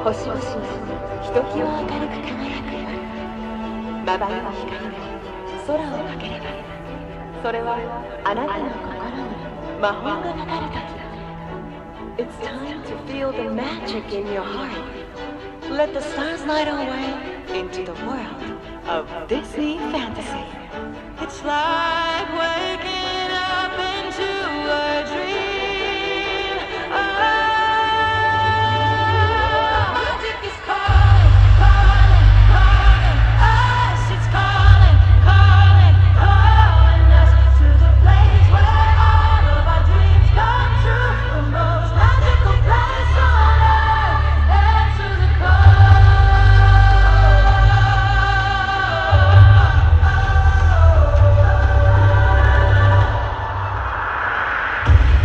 星々がひときわ明るく輝く夜、まばゆい光が空をかければ、それはあなたの心に魔法がかかる時。 It's time to feel the magic in your heart. Let the stars light our way into the world of Disney fantasy. It's like waking up into a dream. Magic is calling, calling, calling us. It's calling, calling, calling us to the place where all of our dreams come true. The most magical place on earth. Answer the call.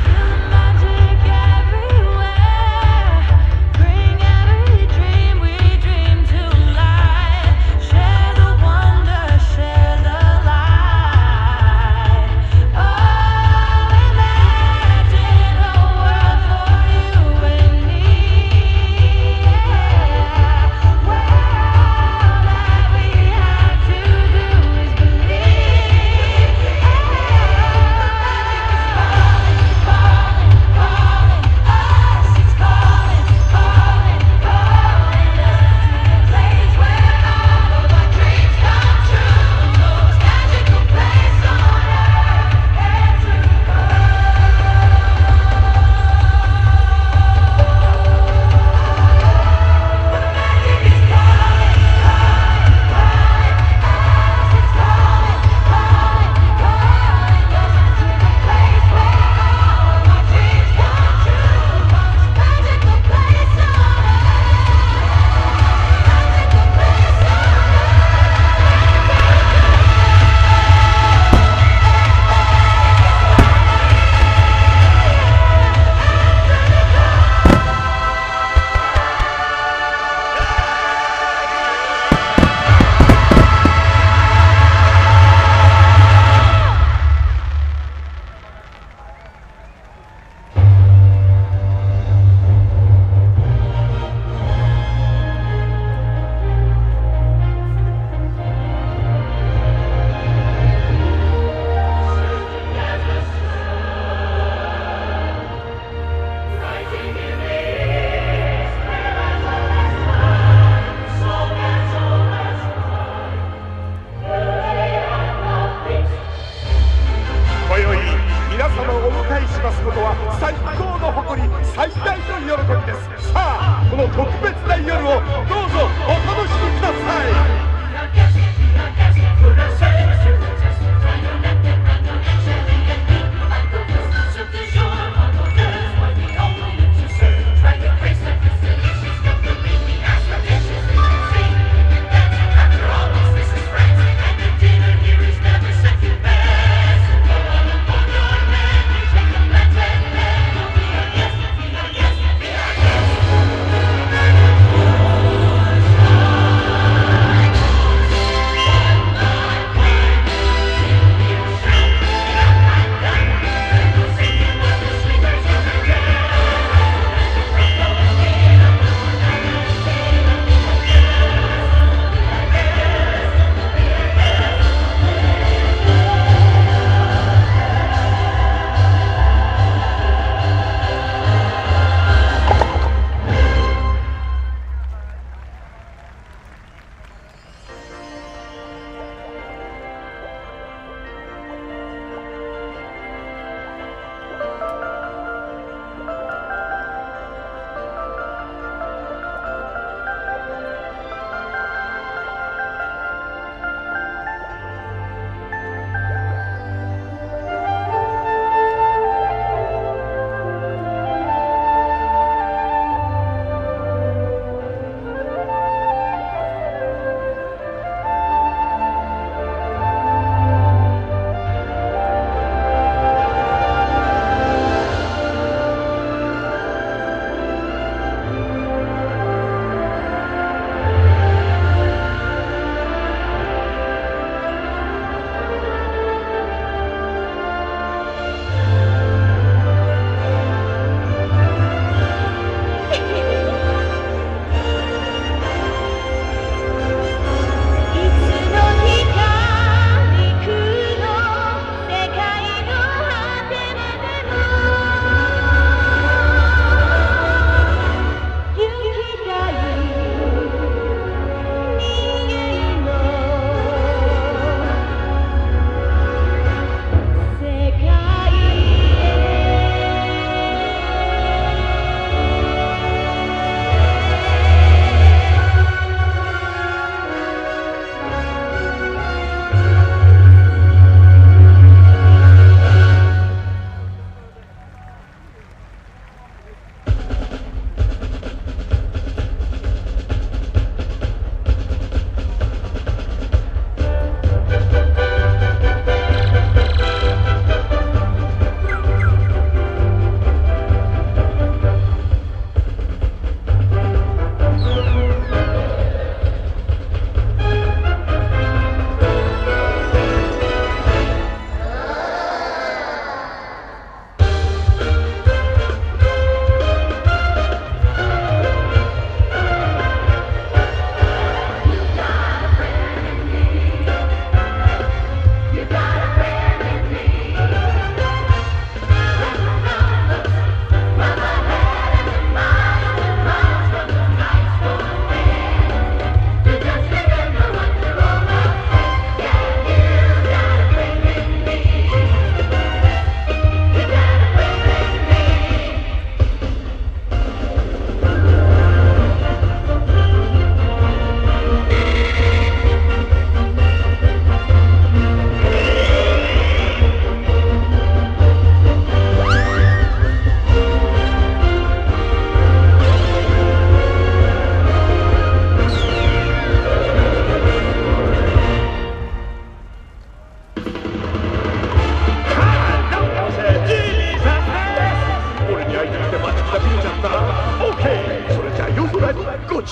Feel the magic everywhere. Bring every dream we dream to life. Share the wonder, share the light. Oh, imagine a world for you and me. Where all that we have to do is believe. Calling, calling, calling us. It's calling, calling, calling us to the place where all of our dreams come true. The most magical place on earth. Answer the今宵皆様をお迎えしますことは最高の誇り、最大の喜びです。さあ、この特別な夜をどうぞお楽しみください。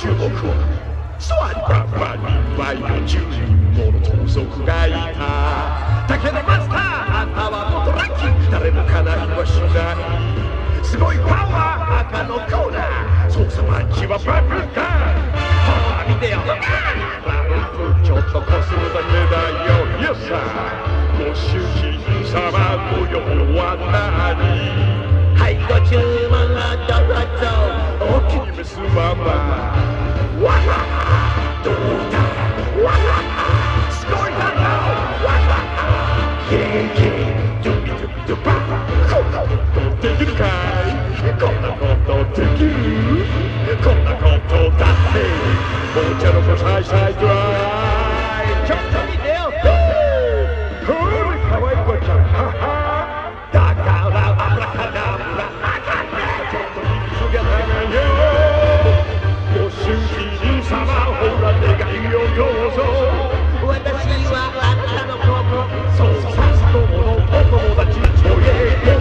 注目をスワッバンバンにワイの10人もの盗賊がいた。だけどマスター、あんたは元ラッキー、誰もかないはしない。すごいパワー、赤のコーナー、操作パンチはバブルガン。ほら見てよ、ちょっとこするだけだよ。イエスさん、ご主人様ご用は何？はい、ご注文をどうぞ。お気に召すまま。わはは、どうだ？わはは、すごいだよ。わはは、イェイイェイ、ドゥビドゥビドゥバ。こんなことできるかい？こんなことできる？こんなことだって。お茶の子さいさいドライ。ちょっと見てよ。ほれ、かわいい子ちゃん。はは。だからアブラカダブラ。ちょっと見つけたがよ。ご主人様、ほら願いをどうぞ。私はあなたの子。そうさ、友のお友達。おいえ。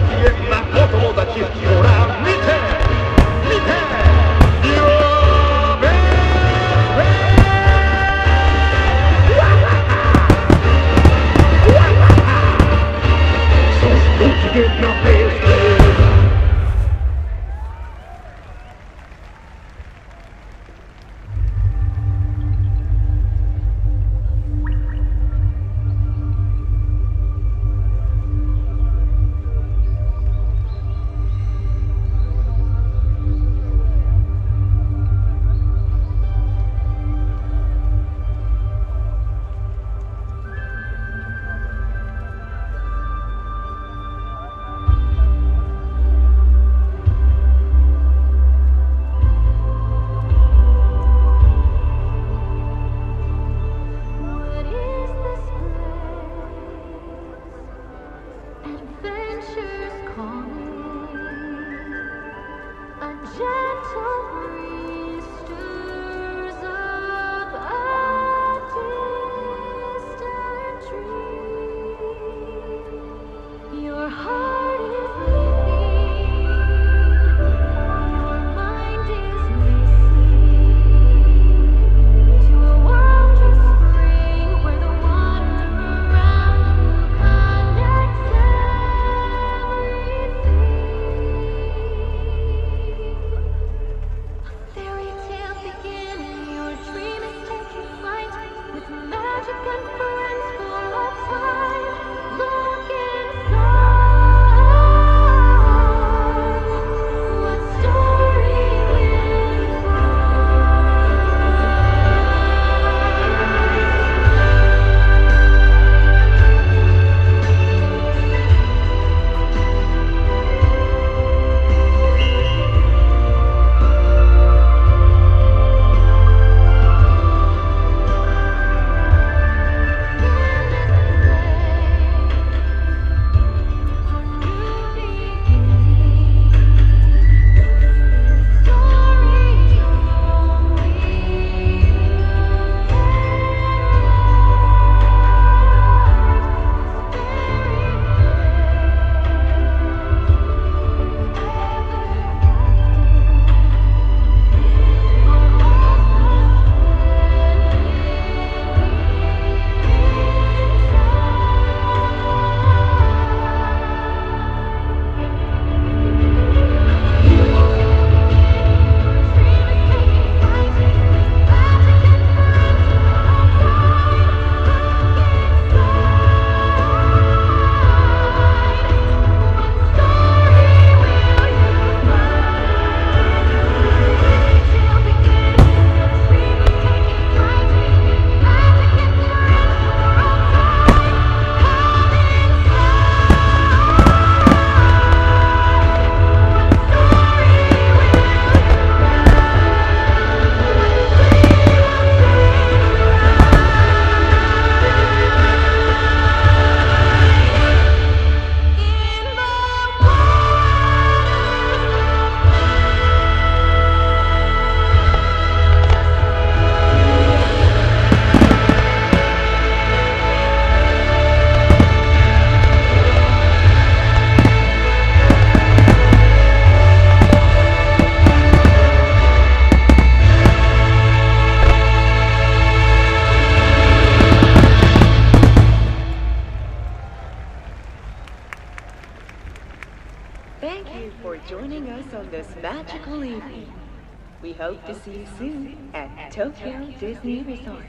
Thank you for joining us on this magical evening. We hope to see you soon at Tokyo Disney Resort.